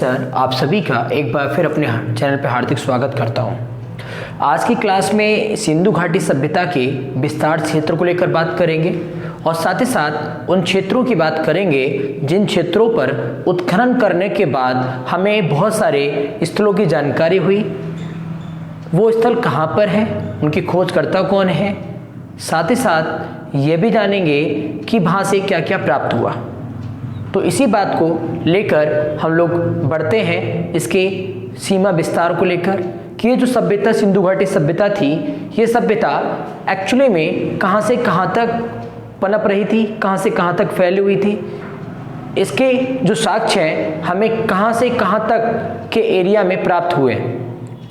Sir, आप सभी का एक बार फिर अपने चैनल पर हार्दिक स्वागत करता हूं। आज की क्लास में सिंधु घाटी सभ्यता के विस्तार क्षेत्र को लेकर बात करेंगे और साथ ही साथ उन क्षेत्रों की बात करेंगे जिन क्षेत्रों पर उत्खनन करने के बाद हमें बहुत सारे स्थलों की जानकारी हुई। वो स्थल कहाँ पर है, उनकी खोजकर्ता कौन है, साथ ही साथ ये भी जानेंगे कि वहाँ से क्या क्या प्राप्त हुआ। तो इसी बात को लेकर हम लोग बढ़ते हैं इसके सीमा विस्तार को लेकर कि ये जो सभ्यता सिंधु घाटी सभ्यता थी, ये सभ्यता एक्चुअली में कहाँ से कहाँ तक पनप रही थी, कहाँ से कहाँ तक फैली हुई थी। इसके जो साक्ष्य हैं हमें कहाँ से कहाँ तक के एरिया में प्राप्त हुए।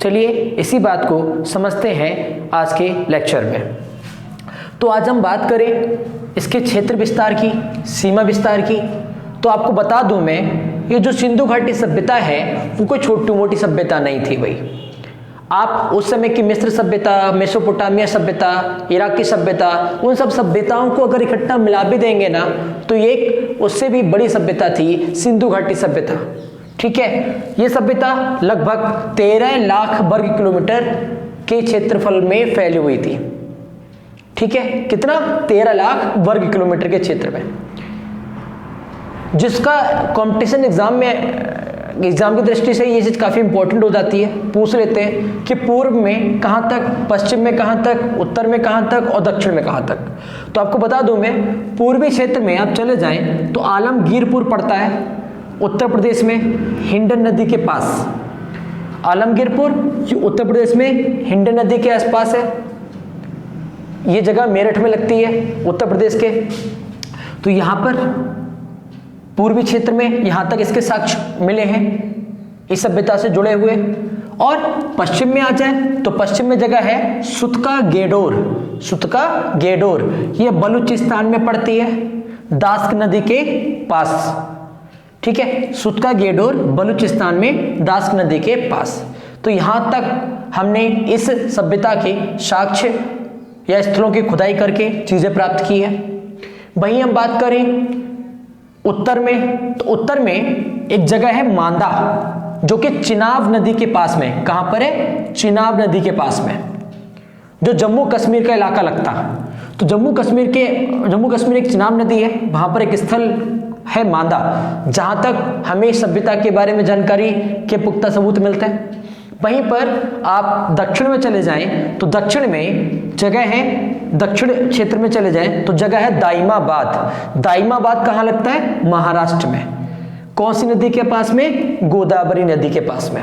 चलिए इसी बात को समझते हैं आज के लेक्चर में। तो आज हम बात करें इसके क्षेत्र विस्तार की, सीमा विस्तार की। तो आपको बता दूं मैं, ये जो सिंधु घाटी सभ्यता है वो कोई छोटी मोटी सभ्यता नहीं थी भाई। आप उस समय की मिस्र सभ्यता, मेसोपोटामिया सभ्यता, इराक की सभ्यता, उन सब सभ्यताओं को अगर इकट्ठा मिला भी देंगे ना तो ये उससे भी बड़ी सभ्यता थी सिंधु घाटी सभ्यता। ठीक है, ये सभ्यता लगभग 13 लाख वर्ग किलोमीटर के क्षेत्रफल में फैली हुई थी। ठीक है, कितना? 13 लाख वर्ग किलोमीटर के क्षेत्र में, जिसका कंपटीशन एग्जाम की दृष्टि से ये चीज काफी इंपॉर्टेंट हो जाती है। पूछ लेते हैं कि पूर्व में कहां तक, पश्चिम में कहां तक, उत्तर में कहां तक और दक्षिण में कहां तक। तो आपको बता दूं मैं, पूर्वी क्षेत्र में आप चले जाएं तो आलमगीरपुर पड़ता है उत्तर प्रदेश में, हिंडन नदी के पास। आलमगीरपुर उत्तर प्रदेश में हिंडन नदी के आसपास है। ये जगह मेरठ में लगती है उत्तर प्रदेश के। तो यहां पर पूर्वी क्षेत्र में यहां तक इसके साक्ष्य मिले हैं इस सभ्यता से जुड़े हुए। और पश्चिम में आ जाए तो पश्चिम में जगह है सुतका गेडोर। सुतका गेडोर ये बलूचिस्तान में पड़ती है, दास्क नदी के पास। ठीक है, सुतका गेडोर बलूचिस्तान में दास्क नदी के पास। तो यहां तक हमने इस सभ्यता के साक्ष्य या स्थलों की खुदाई करके चीजें प्राप्त की है। वहीं हम बात करें उत्तर में, तो उत्तर में एक जगह है मांदा, जो कि चिनाब नदी के पास में। कहां पर है? चिनाब नदी के पास में, जो जम्मू कश्मीर का इलाका लगता है। तो जम्मू कश्मीर एक चिनाब नदी है, वहां पर एक स्थल है मांदा, जहां तक हमें सभ्यता के बारे में जानकारी के पुख्ता सबूत मिलते हैं। वहीं पर आप दक्षिण में चले जाएं तो दक्षिण में जगह है, दक्षिण क्षेत्र में चले जाएं तो जगह है दाइमाबाद। दाइमाबाद कहाँ लगता है? महाराष्ट्र में। कौन सी नदी के पास में? गोदावरी नदी के पास में।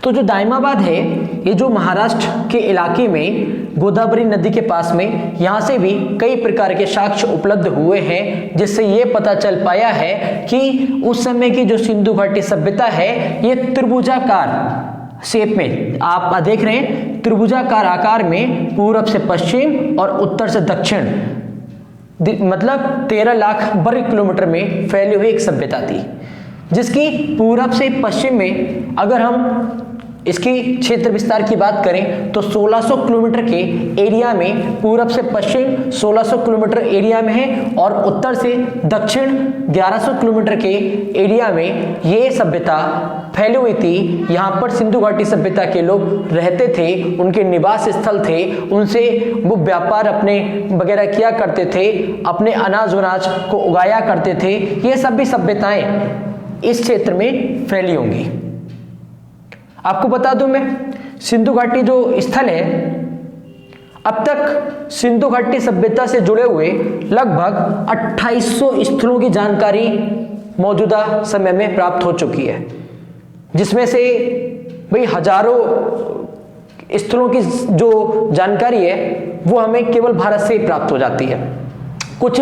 तो जो दाइमाबाद है ये जो महाराष्ट्र के इलाके में गोदावरी नदी के पास में, यहाँ से भी कई प्रकार के साक्ष्य उपलब्ध हुए हैं, जिससे ये पता चल पाया है कि उस समय की जो सिंधु घाटी सभ्यता है ये त्रिभुजाकार शेप में, आप देख रहे हैं त्रिभुजाकार आकार में, पूरब से पश्चिम और उत्तर से दक्षिण, मतलब 13 लाख वर्ग किलोमीटर में फैली हुई एक सभ्यता थी, जिसकी पूरब से पश्चिम में अगर हम इसकी क्षेत्र विस्तार की बात करें तो 1600 किलोमीटर के एरिया में, पूरब से पश्चिम 1600 किलोमीटर एरिया में है, और उत्तर से दक्षिण 1100 किलोमीटर के एरिया में ये सभ्यता फैली हुई थी। यहाँ पर सिंधु घाटी सभ्यता के लोग रहते थे, उनके निवास स्थल थे, उनसे वो व्यापार अपने वगैरह किया करते थे, अपने अनाज वनाज को उगाया करते थे। ये सभी सभ्यताएं इस क्षेत्र में फैली होंगी। आपको बता दूं मैं, सिंधु घाटी जो स्थल है, अब तक सिंधु घाटी सभ्यता से जुड़े हुए लगभग 2800 स्थलों की जानकारी मौजूदा समय में प्राप्त हो चुकी है, जिसमें से भाई हजारों स्थलों की जो जानकारी है वो हमें केवल भारत से ही प्राप्त हो जाती है। कुछ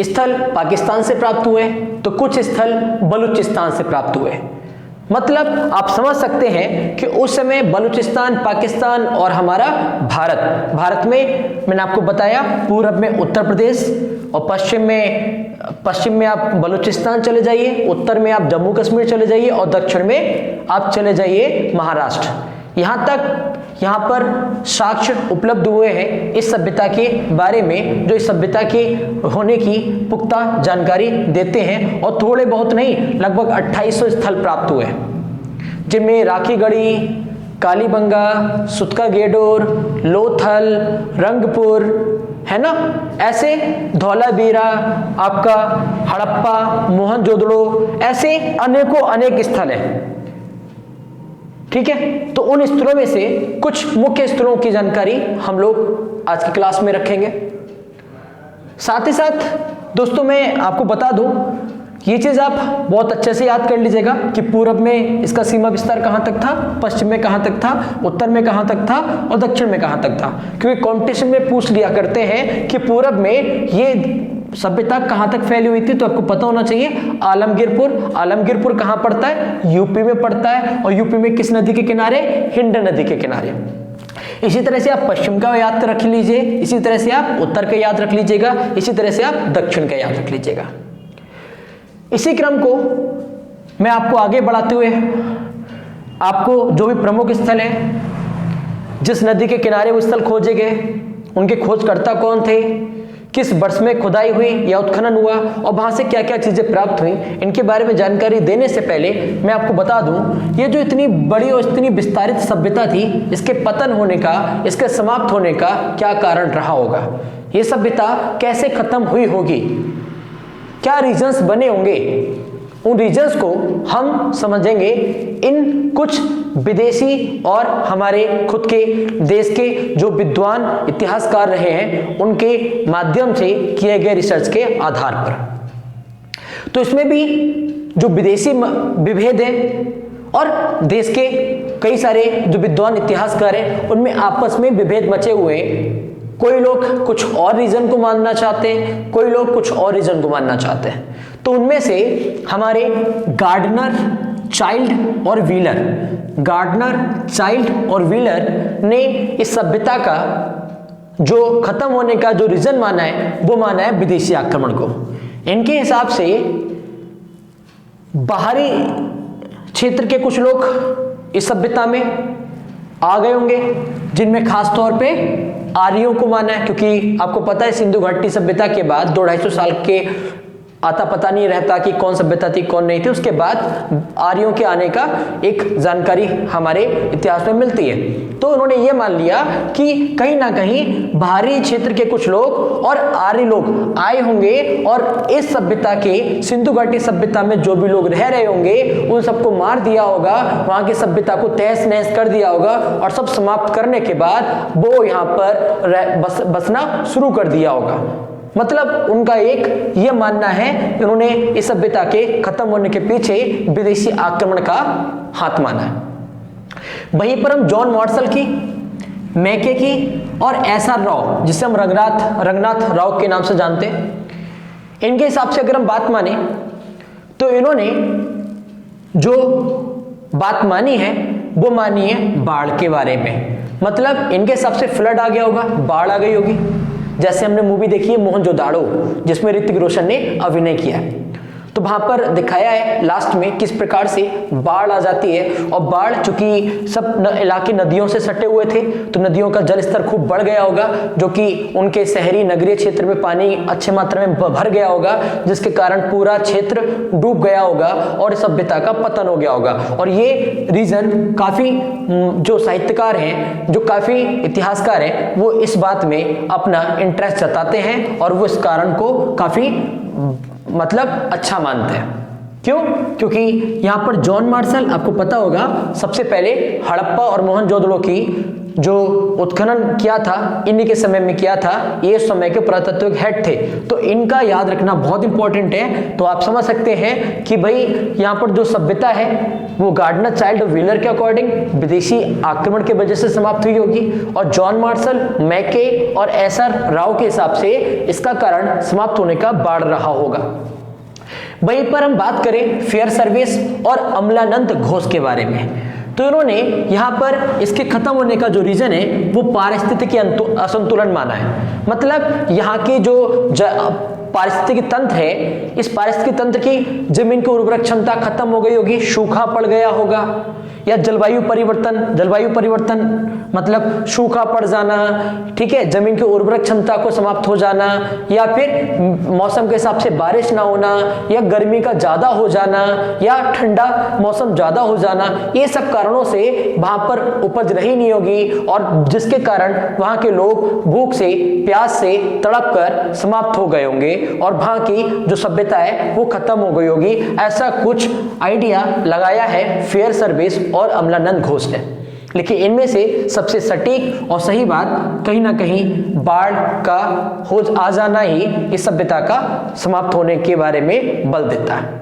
स्थल पाकिस्तान से प्राप्त हुए तो कुछ स्थल बलूचिस्तान से प्राप्त हुए। मतलब आप समझ सकते हैं कि उस समय बलूचिस्तान, पाकिस्तान और हमारा भारत में मैंने आपको बताया, पूरब में उत्तर प्रदेश और पश्चिम में आप बलूचिस्तान चले जाइए, उत्तर में आप जम्मू कश्मीर चले जाइए और दक्षिण में आप चले जाइए महाराष्ट्र। यहाँ तक यहाँ पर साक्ष्य उपलब्ध हुए हैं इस सभ्यता के बारे में, जो इस सभ्यता के होने की पुख्ता जानकारी देते हैं, और थोड़े बहुत नहीं, लगभग 2800 स्थल प्राप्त हुए हैं, जिनमें राखीगढ़ी, कालीबंगा, सुतका गेडोर, लोथल, रंगपुर, है ना, ऐसे धौलावीरा, आपका हड़प्पा, मोहनजोदड़ो, ऐसे अनेकों अनेक स्थल हैं। ठीक है, तो उन स्थलों में से कुछ मुख्य स्थलों की जानकारी हम लोग आज की क्लास में रखेंगे। साथ ही साथ दोस्तों मैं आपको बता दूं, ये चीज आप बहुत अच्छे से याद कर लीजिएगा कि पूरब में इसका सीमा विस्तार कहां तक था, पश्चिम में कहां तक था, उत्तर में कहां तक था और दक्षिण में कहां तक था, क्योंकि कंपटीशन में पूछ लिया करते हैं कि पूरब में ये सभ्यता कहां तक फैली हुई थी, तो आपको पता होना चाहिए आलमगीरपुर। आलमगीरपुर कहां पड़ता है? यूपी में पड़ता है, और यूपी में किस नदी के किनारे? हिंड नदी के किनारे। इसी तरह से आप पश्चिम का याद रख लीजिए, इसी तरह से आप उत्तर का याद रख लीजिएगा, इसी तरह से आप दक्षिण का याद रख लीजिएगा। इसी क्रम को मैं आपको आगे बढ़ाते हुए आपको जो भी प्रमुख स्थल है, जिस नदी के किनारे वो स्थल खोजे गए, उनके खोजकर्ता कौन थे, किस वर्ष में खुदाई हुई या उत्खनन हुआ, और वहां से क्या क्या चीजें प्राप्त हुई, इनके बारे में जानकारी देने से पहले मैं आपको बता दूं, ये जो इतनी बड़ी और इतनी विस्तारित सभ्यता थी, इसके पतन होने का, इसके समाप्त होने का क्या कारण रहा होगा, ये सभ्यता कैसे खत्म हुई होगी, क्या रीजंस बने होंगे, उन रीजंस को हम समझेंगे इन कुछ विदेशी और हमारे खुद के देश के जो विद्वान इतिहासकार रहे हैं उनके माध्यम से किए गए रिसर्च के आधार पर। तो इसमें भी जो विदेशी विभेद है और देश के कई सारे जो विद्वान इतिहासकार हैं उनमें आपस में विभेद मचे हुए हैं। कोई लोग कुछ और रीजन को मानना चाहते हैं, कोई लोग कुछ और रीजन को मानना चाहते हैं। तो उनमें से हमारे गार्डनर, चाइल्ड और व्हीलर, गार्डनर, चाइल्ड और व्हीलर ने इस सभ्यता का जो खत्म होने का जो रीजन माना है वो माना है विदेशी आक्रमण को। इनके हिसाब से बाहरी क्षेत्र के कुछ लोग इस सभ्यता में आ गए होंगे, जिनमें खास तौर पे आर्यों को माना है, क्योंकि आपको पता है सिंधु घाटी सभ्यता के बाद 200-250 साल के आता पता नहीं रहता कि कौन सभ्यता थी कौन नहीं थी, उसके बाद आर्यों के आने का एक जानकारी हमारे इतिहास में मिलती है। तो उन्होंने ये मान लिया कि कहीं ना कहीं बाहरी क्षेत्र के कुछ लोग और आर्य लोग आए होंगे और इस सभ्यता के, सिंधु घाटी सभ्यता में जो भी लोग रह रहे होंगे उन सबको मार दिया होगा, वहां की सभ्यता को तहस नहस कर दिया होगा और सब समाप्त करने के बाद वो यहाँ पर बसना शुरू कर दिया होगा। मतलब उनका एक ये मानना है कि उन्होंने इस सभ्यता के खत्म होने के पीछे विदेशी आक्रमण का हाथ माना है। वहीं पर हम जॉन मार्शल की, मैके की और एसआर राव, जिसे हम रंगनाथ राव के नाम से जानते हैं, इनके हिसाब से अगर हम बात माने तो इन्होंने जो बात मानी है वो मानी है बाढ़ के बारे में। मतलब इनके हिसाब से फ्लड आ गया होगा, बाढ़ आ गई होगी। जैसे हमने मूवी देखी है मोहनजोदाड़ो, जिसमें ऋतिक रोशन ने अभिनय किया है, तो वहां पर दिखाया है लास्ट में किस प्रकार से बाढ़ आ जाती है। और बाढ़ चूंकि सब इलाके नदियों से सटे हुए थे तो नदियों का जल स्तर खूब बढ़ गया होगा, जो कि उनके शहरी नगरीय क्षेत्र में पानी अच्छे मात्रा में भर गया होगा, जिसके कारण पूरा क्षेत्र डूब गया होगा और सभ्यता का पतन हो गया होगा। और ये रीजन काफी जो साहित्यकार हैं, जो काफी इतिहासकार हैं, वो इस बात में अपना इंटरेस्ट जताते हैं और वो इस कारण को काफी मतलब अच्छा मानते हैं। क्यों? क्योंकि यहाँ पर जॉन मार्शल, आपको पता होगा, सबसे पहले हड़प्पा और मोहनजोदड़ो की जो उत्खनन किया था इन्हीं के समय में किया था, ये समय के पुरातत्विक हेड थे, तो इनका याद रखना बहुत इंपॉर्टेंट है। तो आप समझ सकते हैं कि भाई यहाँ पर जो सभ्यता है वो गार्डनर, चाइल्ड और व्हीलर के अकॉर्डिंग विदेशी आक्रमण के वजह से समाप्त हुई होगी, और जॉन मार्शल, मैके और एसआर राव के हिसाब से इसका कारण समाप्त होने का बाढ़ रहा होगा। वहीं पर हम बात करें फेयर सर्विस और अमलानंद घोष के बारे में, तो इन्होंने यहाँ पर इसके खत्म होने का जो रीजन है वो पारिस्थितिकी असंतुलन माना है। मतलब यहाँ के जो पारिस्थितिकी तंत्र है, इस पारिस्थितिकी तंत्र की जमीन की उर्वरक क्षमता खत्म हो गई होगी, सूखा पड़ गया होगा, या जलवायु परिवर्तन मतलब सूखा पड़ जाना, ठीक है, जमीन की उर्वरक क्षमता को समाप्त हो जाना, या फिर मौसम के हिसाब से बारिश ना होना, या गर्मी का ज्यादा हो जाना, या ठंडा मौसम ज्यादा हो जाना, ये सब कारणों से वहां पर उपज रही नहीं होगी और जिसके कारण वहां के लोग भूख से, प्यास से तड़प कर समाप्त हो गए होंगे और वहां की जो सभ्यता है वो खत्म हो गई होगी। ऐसा कुछ आइडिया लगाया है फेयर सर्विस और अमलानंद घोष ने। लेकिन इनमें से सबसे सटीक और सही बात कहीं ना कहीं बाढ़ का हो आ जाना ही इस सभ्यता का समाप्त होने के बारे में बल देता है।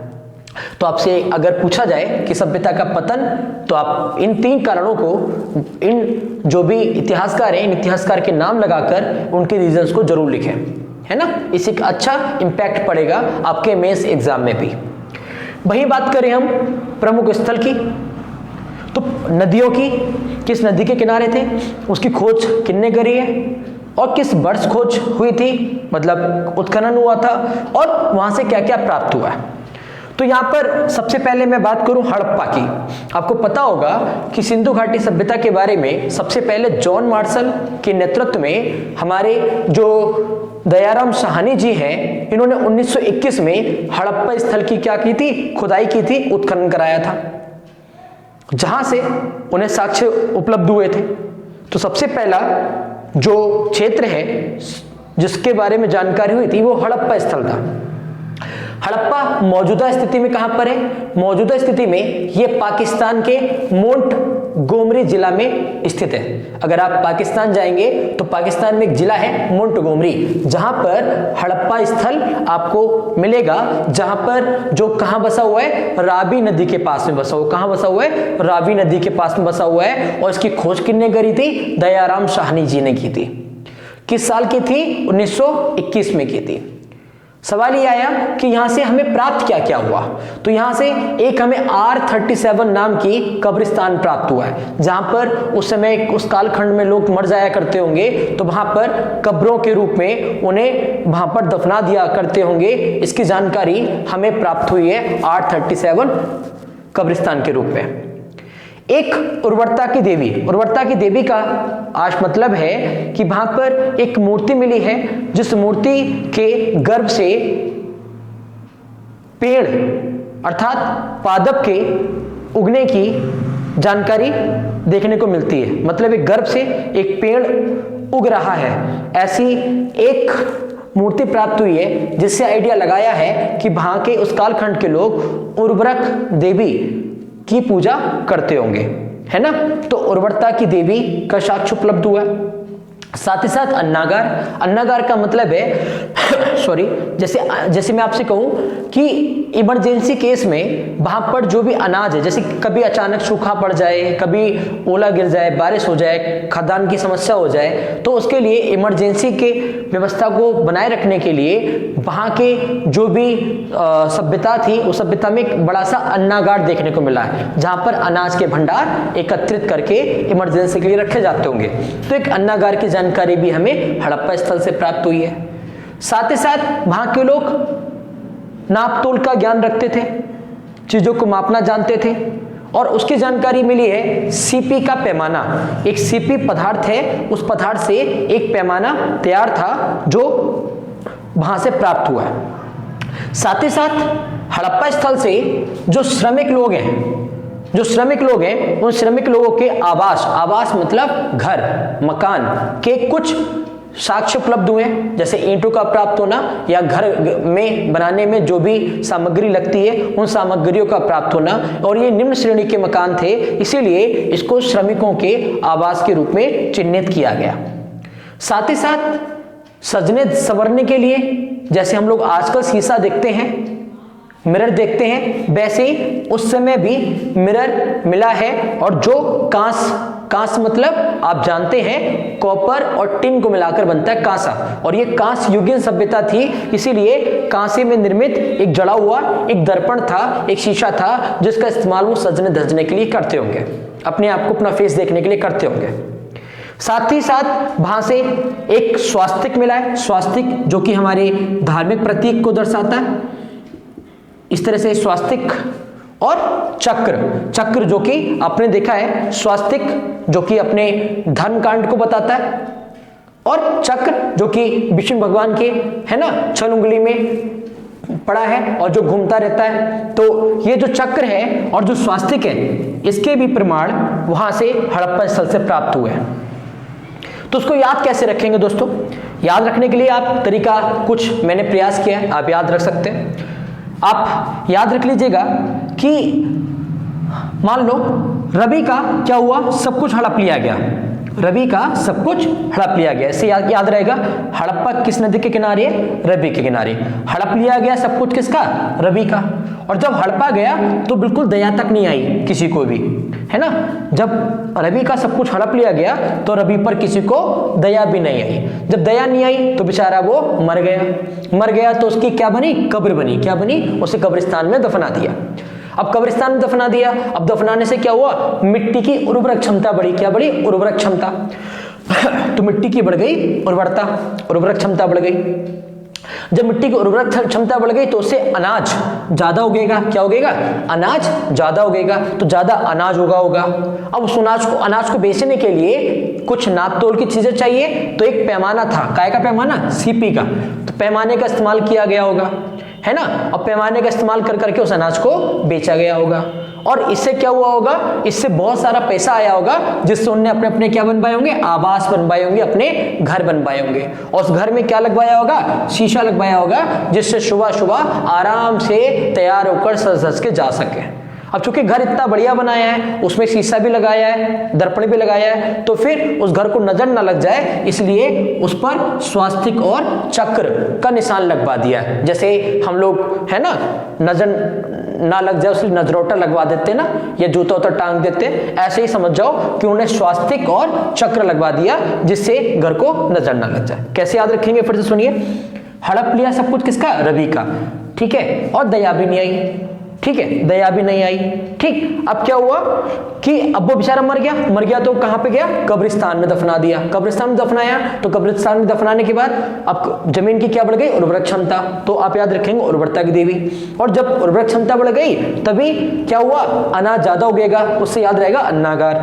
तो आपसे अगर पूछा जाए कि सभ्यता का पतन, तो आप इन 3 कारणों को, इन जो भी इतिहासकार हैं, इन इतिहासकार के नाम लगाकर उनके रीजंस को जरूर लिखें, है ना। इससे एक अच्छा इंपैक्ट पड़ेगा आपके मेंस एग्जाम में भी। वहीं बात करें हम प्रमुख स्थल की, तो नदियों की, किस नदी के किनारे थे, उसकी खोज किसने करी है और किस वर्ष खोज हुई थी, मतलब उत्खनन हुआ था, और वहां से क्या क्या प्राप्त हुआ है। तो यहां पर सबसे पहले मैं बात करूं हड़प्पा की। आपको पता होगा कि सिंधु घाटी सभ्यता के बारे में सबसे पहले जॉन मार्शल के नेतृत्व में हमारे जो दयाराम साहनी जी हैं, इन्होंने 1921 में हड़प्पा स्थल की क्या की थी, खुदाई की थी, उत्खनन कराया था, जहां से उन्हें साक्ष्य उपलब्ध हुए थे। तो सबसे पहला जो क्षेत्र है जिसके बारे में जानकारी हुई थी वो हड़प्पा स्थल था। हड़प्पा मौजूदा स्थिति में कहां पर है, मौजूदा स्थिति में ये पाकिस्तान के मोंटगोमरी जिला में स्थित है। अगर आप पाकिस्तान जाएंगे तो पाकिस्तान में एक जिला है मोंटगोमरी, जहां पर हड़प्पा स्थल आपको मिलेगा, जहां पर जो कहां बसा हुआ है, रावी नदी के पास में बसा हुआ। कहां बसा हुआ है, रावी नदी के पास में बसा हुआ है। और इसकी खोज किसने करी थी, दयाराम साहनी जी ने की थी। किस साल की थी, 1921 में की थी। सवाल ये आया कि यहां से हमें प्राप्त क्या क्या हुआ। तो यहां से एक हमें R37 नाम की कब्रिस्तान प्राप्त हुआ है, जहां पर उस समय उस कालखंड में लोग मर जाया करते होंगे, तो वहां पर कब्रों के रूप में उन्हें वहां पर दफना दिया करते होंगे। इसकी जानकारी हमें प्राप्त हुई है R37 कब्रिस्तान के रूप में। एक उर्वरता की देवी, उर्वरता की देवी का आज मतलब है कि वहां पर एक मूर्ति मिली है, जिस मूर्ति के गर्भ से पेड़ अर्थात पादप के उगने की जानकारी देखने को मिलती है। मतलब एक गर्भ से एक पेड़ उग रहा है, ऐसी एक मूर्ति प्राप्त हुई है, जिससे आइडिया लगाया है कि वहां के उस कालखंड के लोग उर्वरक देवी की पूजा करते होंगे, है ना। तो उर्वरता की देवी का साक्ष्य उपलब्ध हुआ। साथ ही साथ अन्नागार, अन्नागार का मतलब है सॉरी, जैसे मैं आपसे कहूं कि इमरजेंसी केस में वहां पर जो भी अनाज है, जैसे कभी अचानक सूखा पड़ जाए, कभी ओला गिर जाए, बारिश हो जाए, खाद्यान्न की समस्या हो जाए, तो उसके लिए इमरजेंसी के व्यवस्था को बनाए रखने के लिए वहां के जो भी सभ्यता थी, उस सभ्यता में एक बड़ा सा अन्नागार देखने को मिला है, जहां पर अनाज के भंडार एकत्रित करके इमरजेंसी के लिए रखे जाते होंगे। तो एक अन्नागार की जानकारी भी हमें हड़प्पा स्थल से प्राप्त हुई है। साथ ही साथ वहां के लोग नाप तोल का ज्ञान रखते थे, चीजों को मापना जानते थे, और उसकी जानकारी मिली है सीपी का पैमाना। एक सीपी पदार्थ है, उस पदार्थ से एक पैमाना तैयार था जो वहां से प्राप्त हुआ है। साथ ही साथ हड़प्पा स्थल से जो श्रमिक लोग हैं, उन श्रमिक लोगों के आवास मतलब घर, मकान के कुछ साक्ष्य उपलब्ध हुए, जैसे ईंटों का प्राप्त होना या घर में बनाने में जो भी सामग्री लगती है उन सामग्रियों का प्राप्त होना। और ये निम्न श्रेणी के मकान थे, इसीलिए इसको श्रमिकों के आवास के रूप में चिन्हित किया गया। साथ ही साथ सजने संवरने के लिए, जैसे हम लोग आजकल शीशा देखते हैं, मिरर देखते हैं, वैसे ही उस समय भी मिरर मिला है। और जो कांस मतलब आप जानते हैं कॉपर और टिन को मिलाकर बनता है कांसा, और ये कांस युगीन सभ्यता थी, इसीलिए कांसे में निर्मित एक जड़ा हुआ एक दर्पण था, एक शीशा था, जिसका इस्तेमाल वो सजने धजने के लिए करते होंगे, अपने आप को, अपना फेस देखने के लिए करते होंगे। साथ ही साथ वहां से एक स्वास्तिक मिला है, स्वास्तिक जो कि हमारे धार्मिक प्रतीक को दर्शाता है। इस तरह से स्वास्तिक और चक्र, चक्र जो कि आपने देखा है, स्वास्तिक जो कि अपने धर्म कांड को बताता है और चक्र जो कि विष्णु भगवान के है ना छल उंगली में पड़ा है और जो घूमता रहता है। तो ये जो चक्र है और जो स्वास्तिक है, इसके भी प्रमाण वहां से हड़प्पा स्थल से प्राप्त हुए हैं। तो उसको याद कैसे रखेंगे दोस्तों? याद रखने के लिए आप तरीका कुछ मैंने प्रयास किया है, आप याद रख सकते हैं। आप याद रख लीजिएगा कि मान लो रवि का क्या हुआ, सब कुछ हड़प लिया गया, रवि का सब कुछ हड़प लिया गया। इससे याद रहेगा हड़प्पा किस नदी के किनारे है? रवि के किनारे। हड़प लिया गया सब कुछ किसका? रवि का। और जब हड़पा गया तो बिल्कुल दया तक नहीं आई किसी को भी, है ना। जब रवि का सब कुछ हड़प लिया गया तो रवि पर किसी को दया भी नहीं आई। जब दया नहीं आई तो बेचारा वो मर गया। मर गया तो उसकी क्या बनी? कब्र बनी। क्या बनी? उसे कब्रिस्तान में दफना दिया। अब कब्रिस्तान में दफना दिया, अब दफनाने से क्या हुआ? मिट्टी की उर्वरक क्षमता बढ़ी। क्या बढ़ी? उर्वरक क्षमता। तो मिट्टी की बढ़ गई उर्वरता, उर्वरक क्षमता बढ़ गई। जब मिट्टी की उर्वरक क्षमता बढ़ गई तो उससे अनाज ज्यादा उगेगा। क्या उगेगा? अनाज ज्यादा उगेगा, तो ज्यादा अनाज होगा। अब उस अनाज को बेचने के लिए कुछ नाप तोल की चीजें चाहिए, तो एक पैमाना था। काय का पैमाना? सीपी का। तो पैमाने का इस्तेमाल किया गया होगा, है ना। अब पैमाने का इस्तेमाल कर करके उस अनाज को बेचा गया होगा और इससे क्या हुआ होगा? इससे बहुत सारा पैसा आया होगा, जिससे उन्होंने अपने अपने क्या बनवाए होंगे? आवास बनवाए होंगे, अपने घर बनवाए होंगे। और उस घर में क्या लगवाया होगा? शीशा लगवाया होगा, जिससे सुबह सुबह आराम से तैयार होकर सज धज के जा सके। अब चूंकि घर इतना बढ़िया बनाया है, उसमें शीशा भी लगाया है, दर्पण भी लगाया है, तो फिर उस घर को नजर ना लग जाए, इसलिए उस पर स्वास्तिक और चक्र का निशान लगवा दिया है। जैसे हम लोग है ना नजर ना लग जाए उसलिए नजरोटा लगवा देते ना, या जूता उतर टांग देते, ऐसे ही समझ जाओ कि उन्होंने स्वास्तिक और चक्र लगवा दिया, जिससे घर को नजर ना लग जाए। कैसे याद रखेंगे? फिर से सुनिए। हड़प लिया सब कुछ किसका? रवि का। ठीक है। और दया भी नहीं आई। ठीक है, दया भी नहीं आई। ठीक। अब क्या हुआ कि अब वो बेचारा मर गया तो कहां पे गया? कब्रिस्तान में दफना दिया। कब्रिस्तान में दफनाया तो कब्रिस्तान में दफनाने के बाद अब जमीन की क्या बढ़ गई? उर्वरक क्षमता। तो आप याद रखेंगे उर्वरता की देवी। और जब उर्वरक क्षमता बढ़ गई तभी क्या हुआ? अनाज ज्यादा उगेगा, उससे याद रहेगा अन्नागार।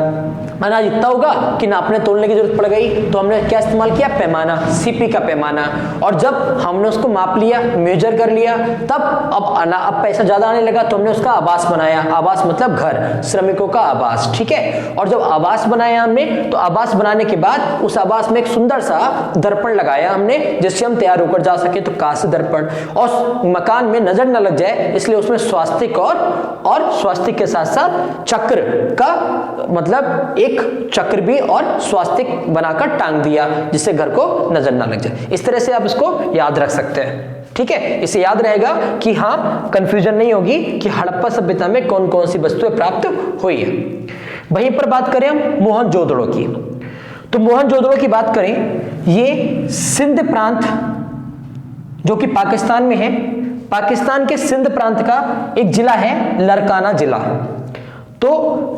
अनाज इतना होगा कि नापने तोलने की जरूरत पड़ गई, तो हमने क्या इस्तेमाल किया? पैमाना, सीपी का पैमाना। और जब हमने उसको माप लिया, मेजर कर लिया, तब अब पैसा ज्यादा आने लगा, तो हमने उसका आवास बनाया। आवास मतलब घर, श्रमिकों का आवास। ठीक है। और जब आवास बनाया हमने, तो आवास बनाने के बाद उस आवास में एक सुंदर सा दर्पण लगाया हमने, जिससे हम तैयार होकर जा सके। तो कांस्य दर्पण। और मकान में नजर न लग जाए इसलिए उसमें स्वास्तिक और स्वास्तिक के साथ साथ चक्र का मतलब एक चक्र भी और स्वास्तिक बनाकर टांग दिया, जिससे घर को नजर ना लग जाए। इस तरह से आप इसको याद रख सकते हैं। ठीक है। इसे याद रहेगा कि हाँ, कंफ्यूजन नहीं होगी कि हड़प्पा सभ्यता में कौन कौन सी वस्तुएं प्राप्त हुई है। वहीं पर बात करें हम मोहनजोदड़ो की, तो मोहनजोदड़ो की बात करें, ये सिंध प्रांत जो कि पाकिस्तान में है, पाकिस्तान के सिंध प्रांत का एक जिला है लरकाना जिला। तो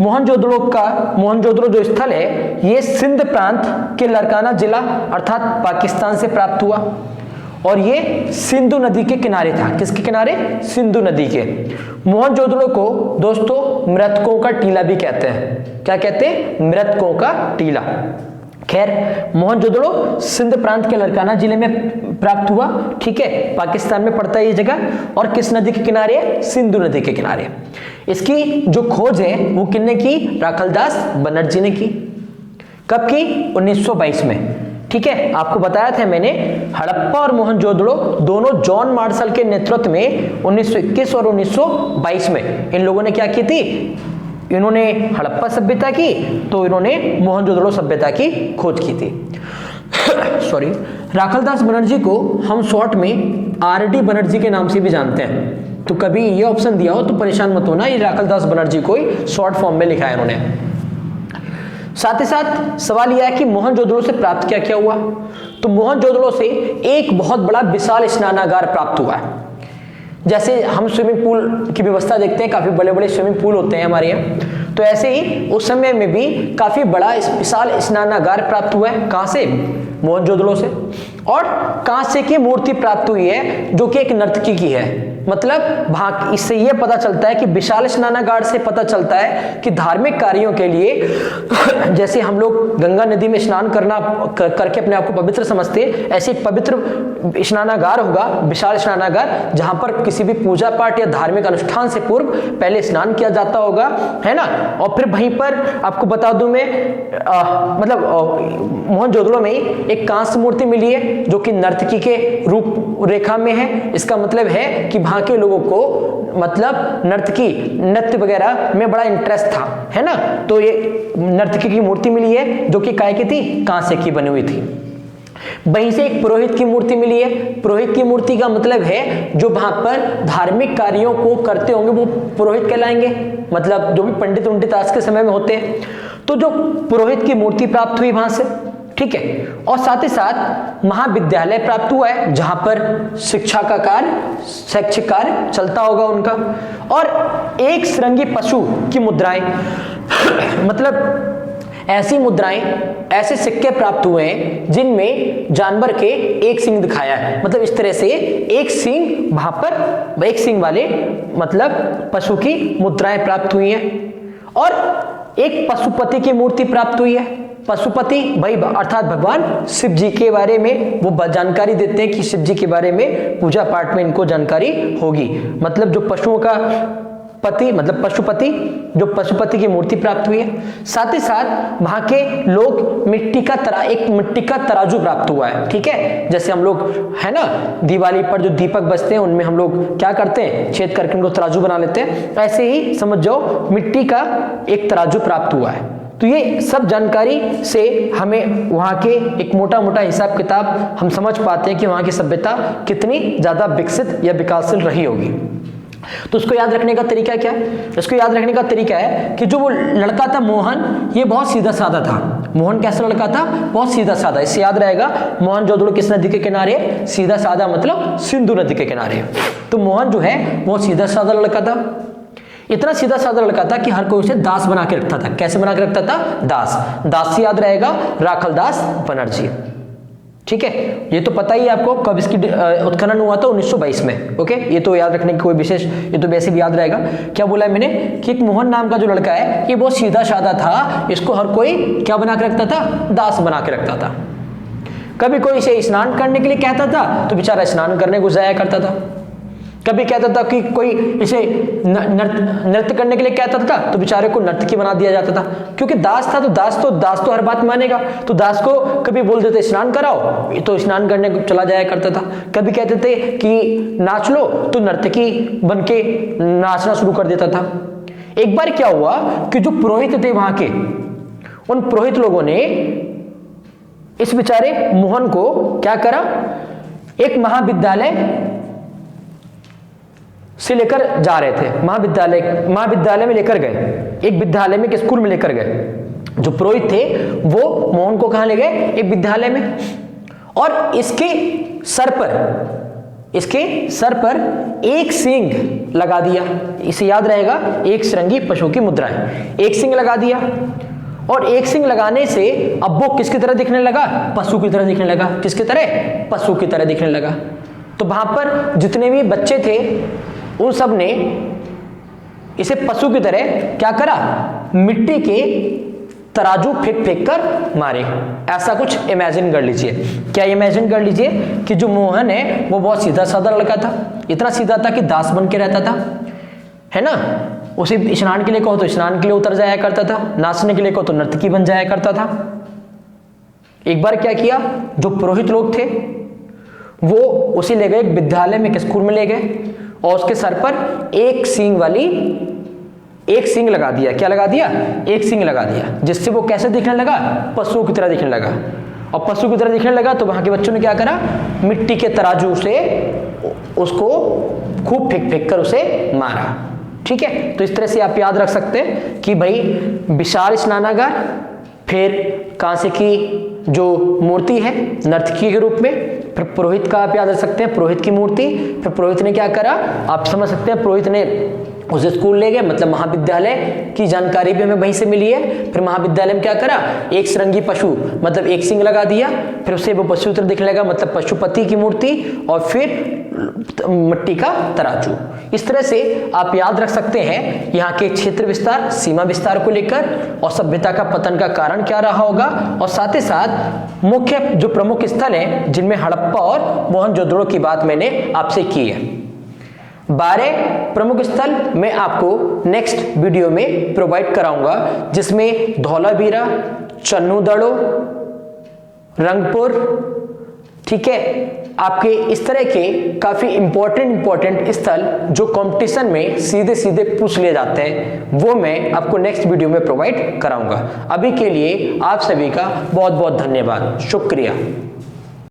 मोहनजोदड़ो जो स्थल है ये सिंध प्रांत के लरकाना जिला अर्थात पाकिस्तान से प्राप्त हुआ और ये सिंधु नदी के किनारे था। किसके किनारे? सिंधु नदी के। मोहनजोदड़ो को दोस्तों मृतकों का टीला भी कहते हैं। क्या कहते हैं? मृतकों का टीला। खैर, मोहनजोदड़ो सिंध प्रांत के लरकाना जिले में प्राप्त हुआ। ठीक है, पाकिस्तान में पड़ता है ये जगह। और किस नदी के किनारे है? सिंधु नदी के किनारे। इसकी जो खोज है वो किसने की? राखलदास बनर्जी ने की। कब की? 1922 में। ठीक है, आपको बताया था मैंने, हड़प्पा और मोहनजोदड़ो दोनों जॉन मार्शल के नेतृत्व में 1921 और 1922 में इन लोगों ने क्या की थी? इन्होंने हड़प्पा सभ्यता की, तो इन्होंने मोहनजोदड़ो सभ्यता की खोज की थी। सॉरी। राखलदास बनर्जी को हम शॉर्ट में आरडी बनर्जी के नाम से भी जानते हैं। तो कभी ये ऑप्शन दिया हो तो परेशान मत होना, ये राखलदास बनर्जी को ही शॉर्ट फॉर्म में लिखा है इन्होंने। साथ ही साथ सवाल यह है कि मोहनजोदड़ो से प्राप्त क्या क्या हुआ? तो मोहनजोदड़ो से एक बहुत बड़ा विशाल स्नानागार प्राप्त हुआ है। जैसे हम स्विमिंग पूल की व्यवस्था देखते हैं, काफी बड़े बड़े स्विमिंग पूल होते हैं हमारे यहाँ, तो ऐसे ही उस समय में भी काफी बड़ा विशाल स्नानागार प्राप्त हुआ है। कहां से? मोहनजोदड़ो से। और कांसे की मूर्ति प्राप्त हुई है जो कि एक नर्तकी की है। मतलब इससे यह पता चलता है कि विशाल स्नानागार से पता चलता है कि धार्मिक कार्यों के लिए जैसे हम लोग गंगा नदी में स्नान करके अपने आप को पवित्र समझते, ऐसे पवित्र स्नानागार होगा, विशाल स्नानागार, जहां पर किसी भी पूजा पाठ या धार्मिक अनुष्ठान से पूर्व पहले स्नान किया जाता होगा, है ना। और फिर वहीं पर आपको बता दूं मैं मोहनजोदड़ो में एक कांस्य मूर्ति मिली है जो कि नर्तकी के रूप रेखा में है। इसका मतलब है कि वहां के लोगों को मतलब नृत्य वगैरह में बड़ा इंटरेस्ट था, है ना। तो ये नर्तकी की मूर्ति मिली है जो कि काय की थी? कांसे की बनी हुई थी। वहीं से एक पुरोहित की मूर्ति मिली है। पुरोहित की मूर्ति का मतलब है जो वहां पर धार्मिक कार्यों को करते होंगे वो पुरोहित कहलाएंगे, मतलब जो भी पंडित आज के समय में होते हैं। तो जो पुरोहित की मूर्ति प्राप्त हुई वहां से, ठीक है। और साथ ही साथ महाविद्यालय प्राप्त हुआ है जहां पर शिक्षा का कार्य, शैक्षिक कार्य चलता होगा उनका। और एक श्रृंगी पशु की मुद्राएं मतलब ऐसी मुद्राएं, ऐसे सिक्के प्राप्त हुए हैं जिनमें जानवर के एक सींग दिखाया है। मतलब इस तरह से एक सींग वहां पर, एक सींग वाले मतलब पशु की मुद्राएं प्राप्त हुई हैं। और एक पशुपति की मूर्ति प्राप्त हुई है। पशुपति भाई अर्थात भगवान शिव जी के बारे में वो जानकारी देते हैं कि शिव जी के बारे में पूजा पाठ में इनको जानकारी होगी। मतलब जो पशुओं का पति मतलब पशुपति, जो पशुपति की मूर्ति प्राप्त हुई है। साथ ही साथ वहां के लोग एक मिट्टी का तराजू प्राप्त हुआ है, ठीक है। जैसे हम लोग है ना दिवाली पर जो दीपक बजते हैं उनमें हम लोग क्या करते हैं, छेद करके उनको तराजू बना लेते हैं। ऐसे ही समझ जाओ मिट्टी का एक तराजू प्राप्त हुआ है। तो ये सब जानकारी से हमें वहां के एक मोटा मोटा हिसाब किताब हम समझ पाते हैं कि वहां की सभ्यता कितनी ज्यादा विकसित या विकासशील रही होगी। तो उसको याद रखने का तरीका क्या है? इसको याद रखने का तरीका है कि जो वो लड़का था मोहन, ये बहुत सीधा साधा था। मोहन कैसा लड़का था? बहुत सीधा साधा। इससे याद रहेगा मोहनजोदड़ो किस नदी के किनारे? सीधा साधा मतलब सिंधु नदी के किनारे। तो मोहन जो है बहुत सीधा साधा लड़का था। इतना सीधा साधा लड़का था कि हर कोई उसे दास बना के रखता था। कैसे बना के रखता था? दास। दास से याद रहेगा राखलदास बनर्जी, ठीक है। ये तो पता ही है आपको कब इसकी उत्खनन हुआ था, 1922 में। ओके, ये तो याद रखने की कोई विशेष, ये तो वैसे भी याद रहेगा। क्या बोला है मैंने कि एक मोहन नाम का जो लड़का है ये बहुत सीधा साधा था। इसको हर कोई क्या बना के रखता था? दास बना के रखता था। कभी कोई इसे स्नान करने के लिए कहता था तो बेचारा स्नान करने को जाया करता था। कभी कहता था कि कोई इसे नृत्य करने के लिए कहता था तो बेचारे को नर्तकी बना दिया जाता था। क्योंकि दास था तो दास तो हर बात मानेगा। तो दास को कभी बोल देते स्नान कराओ तो स्नान करने को चला जाया करता था। कभी कहते थे कि नाच लो तो नर्तकी बन के नाचना शुरू कर देता था। एक बार क्या हुआ कि जो पुरोहित थे वहां के, उन पुरोहित लोगों ने इस बेचारे मोहन को क्या करा, एक महाविद्यालय से लेकर जा रहे थे। महाविद्यालय में लेकर गए, एक विद्यालय में, एक स्कूल में लेकर गए। जो पुरोहित थे वो मोहन को कहां ले गए? एक विद्यालय में। और इसके सर पर एक सींग लगा दिया। इसे याद रहेगा, एक श्रृंगी पशु की मुद्रा है। एक सींग लगा दिया और एक सींग लगाने से अब वो किसकी तरह दिखने लगा? पशु की तरह दिखने लगा। किसकी तरह? पशु की तरह दिखने लगा। तो वहां पर जितने भी बच्चे थे उन सब ने इसे पशु की तरह क्या करा? मिट्टी के तराजू फेंक कर मारे। ऐसा कुछ इमेजिन कर लीजिए। क्या इमेजिन कर लीजिए कि जो मोहन है वो बहुत सीधा साधा लड़का था। इतना सीधा था कि दास बन के रहता था, है ना। उसे स्नान के लिए कहो तो स्नान के लिए उतर जाया करता था, नाचने के लिए कहो तो नर्तकी बन जाया करता था। एक बार क्या किया, जो पुरोहित लोग थे वो उसे ले गए एक विद्यालय में, एक स्कूल में ले गए और उसके सर पर एक सींग लगा दिया। क्या लगा दिया? एक सींग लगा दिया, जिससे वो कैसे दिखने लगा? पशु की तरह दिखने लगा। और पशु की तरह दिखने लगा तो वहां के बच्चों ने क्या करा? मिट्टी के तराजू से उसको खूब फेंक कर उसे मारा, ठीक है। तो इस तरह से आप याद रख सकते हैं कि भाई विशाल स्नानागार, फिर कांसे की जो मूर्ति है नर्तकी के रूप में, फिर पुरोहित का आप याद रख सकते हैं, पुरोहित की मूर्ति। फिर पुरोहित ने क्या करा? आप समझ सकते हैं पुरोहित ने उसे स्कूल ले गए, मतलब महाविद्यालय की जानकारी भी हमें वहीं से मिली है। फिर महाविद्यालय में क्या करा, एक श्रृंगी पशु मतलब एक सिंह लगा दिया, फिर उससे वो पशु चित्र दिखने लगा मतलब पशुपति की मूर्ति, और फिर मिट्टी का तराजू। इस तरह से आप याद रख सकते हैं यहाँ के क्षेत्र विस्तार, सीमा विस्तार को लेकर, और सभ्यता का पतन का कारण क्या रहा होगा, और साथ ही साथ मुख्य जो प्रमुख स्थल हैं जिनमें हड़प्पा और मोहनजोदड़ो की बात मैंने आपसे की है। 12 प्रमुख स्थल मैं आपको नेक्स्ट वीडियो में प्रोवाइड कराऊंगा, जिसमें धौलावीरा, चन्नूदड़ो, रंगपुर, ठीक है, आपके इस तरह के काफी इंपॉर्टेंट स्थल जो कंपटीशन में सीधे सीधे पूछ लिए जाते हैं, वो मैं आपको नेक्स्ट वीडियो में प्रोवाइड कराऊंगा। अभी के लिए आप सभी का बहुत बहुत धन्यवाद, शुक्रिया।